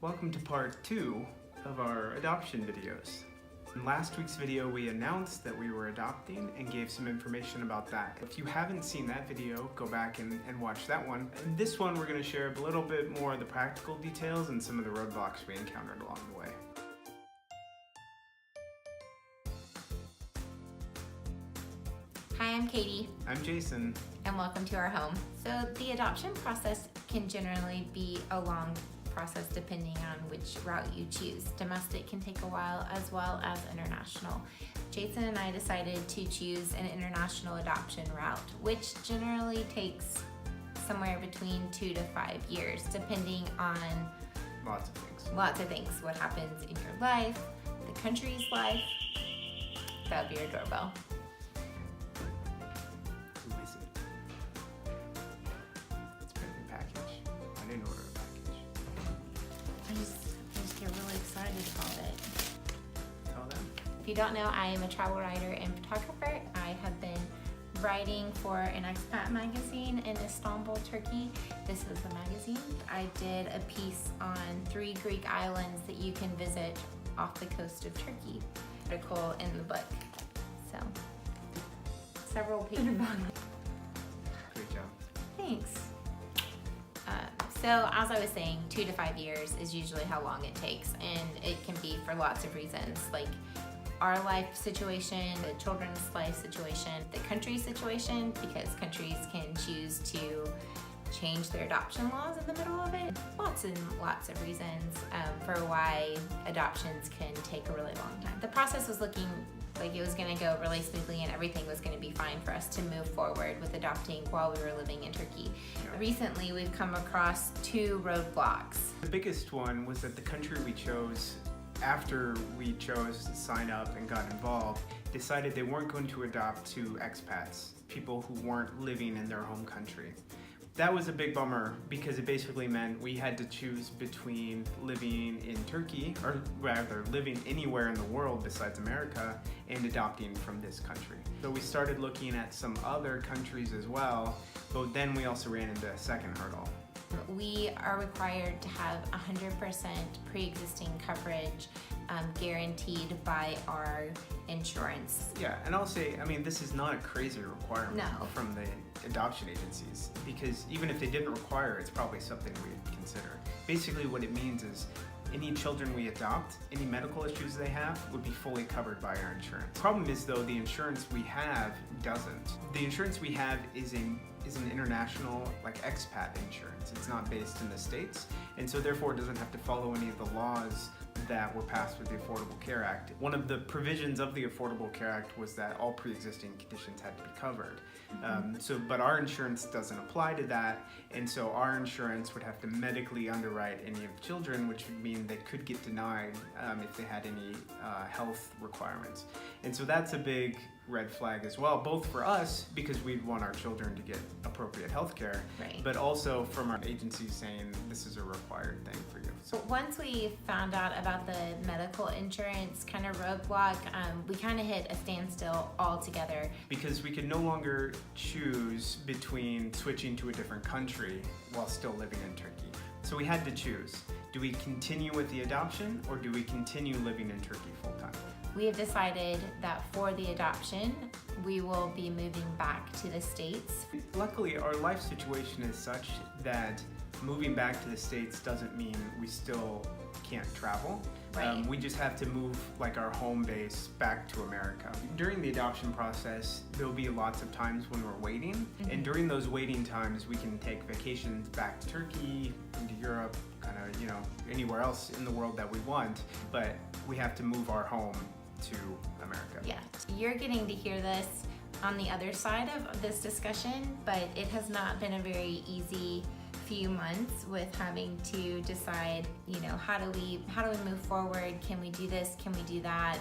Welcome to part 2 of our adoption videos. In last week's video we announced that we were adopting and gave some information about that. If you haven't seen that video, go back and watch that one. In this one we're going to share a little bit more of the practical details and some of the roadblocks we encountered along the way. Hi, I'm Katie. I'm Jason. And welcome to our home. So the adoption process can generally be a long process depending on which route you choose. Domestic can take a while as well as international. Jason and I decided to choose an international adoption route, which generally takes somewhere between 2 to 5 years, depending on Lots of things. What happens in your life, the country's life. That would be your doorbell. Who is it? It's been a package. I didn't order a package. I just get really excited about it. Tell them. If you don't know, I am a travel writer and photographer. I have been writing for an Expat magazine in Istanbul, Turkey. This is the magazine. I did a piece on 3 Greek islands that you can visit off the coast of Turkey. Article in the book. So, several pages. Great job. Thanks. So as I was saying, 2 to 5 years is usually how long it takes, and it can be for lots of reasons, like our life situation, the children's life situation, the country situation, because countries can choose to change their adoption laws in the middle of it. Lots and lots of reasons for why adoptions can take a really long time. The process was looking like it was going to go really smoothly and everything was going to be fine for us to move forward with adopting while we were living in Turkey. Recently, we've come across 2 roadblocks. The biggest one was that the country we chose, after we chose to sign up and got involved, decided they weren't going to adopt 2 expats, people who weren't living in their home country. That was a big bummer because it basically meant we had to choose between living in Turkey, or rather living anywhere in the world besides America, and adopting from this country. So we started looking at some other countries as well, but then we also ran into a second hurdle. We are required to have 100% pre-existing coverage guaranteed by our insurance. Yeah, and I'll say, I mean, this is not a crazy requirement from the adoption agencies, because even if they didn't require it, it's probably something we'd consider. Basically what it means is any children we adopt, any medical issues they have would be fully covered by our insurance. The problem is though, the insurance we have doesn't. The insurance we have is an international, like expat insurance. It's not based in the States, and so therefore it doesn't have to follow any of the laws that were passed with the Affordable Care Act. One of the provisions of the Affordable Care Act was that all pre-existing conditions had to be covered. But our insurance doesn't apply to that, and so our insurance would have to medically underwrite any of the children, which would mean they could get denied if they had any health requirements. And so that's a big red flag as well, both for us because we'd want our children to get appropriate health care, right, but also from our agencies saying this is a required thing for you. So once we found out about the medical insurance kind of roadblock, we kind of hit a standstill altogether. Because we could no longer choose between switching to a different country while still living in Turkey. So we had to choose. Do we continue with the adoption or do we continue living in Turkey full time? We have decided that for the adoption, we will be moving back to the States. Luckily, our life situation is such that moving back to the States doesn't mean we still can't travel. Right. We just have to move like our home base back to America. During the adoption process, there'll be lots of times when we're waiting, and during those waiting times, we can take vacations back to Turkey, into Europe, kind of, anywhere else in the world that we want, but we have to move our home to America. Yeah, you're getting to hear this on the other side of this discussion, but it has not been a very easy few months with having to decide, how do we move forward? Can we do this? Can we do that?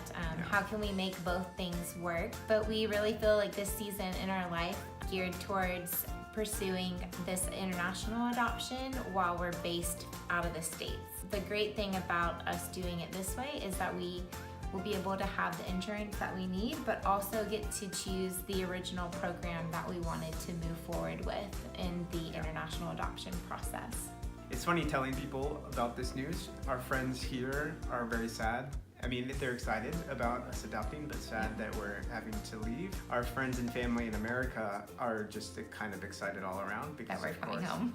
How can we make both things work? But we really feel like this season in our life geared towards pursuing this international adoption while we're based out of the States. The great thing about us doing it this way is that we will be able to have the insurance that we need, but also get to choose the original program that we wanted to move forward with in the international adoption process. It's funny telling people about this news. Our friends here are very sad. I mean, they're excited about us adopting, but sad that we're having to leave. Our friends and family in America are just kind of excited all around because that we're coming home.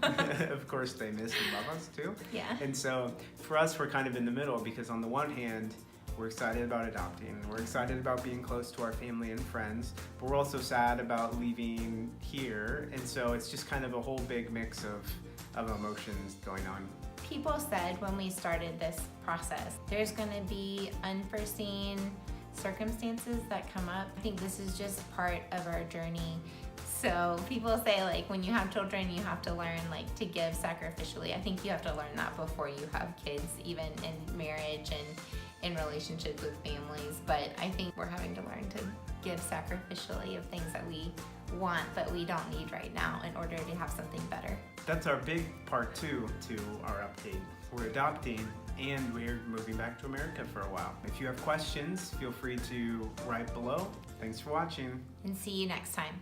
of course they miss and love us too. Yeah. And so for us, we're kind of in the middle because on the one hand, we're excited about adopting. We're excited about being close to our family and friends, but we're also sad about leaving here. And so it's just kind of a whole big mix of emotions going on. People said when we started this process, there's gonna be unforeseen circumstances that come up. I think this is just part of our journey. So people say like when you have children, you have to learn like to give sacrificially. I think you have to learn that before you have kids, even in marriage and in relationships with families. But I think we're having to learn to give sacrificially of things that we want but we don't need right now in order to have something better. That's our big part two to our update. We're adopting and we're moving back to America for a while. If you have questions, feel free to write below. Thanks for watching. And see you next time.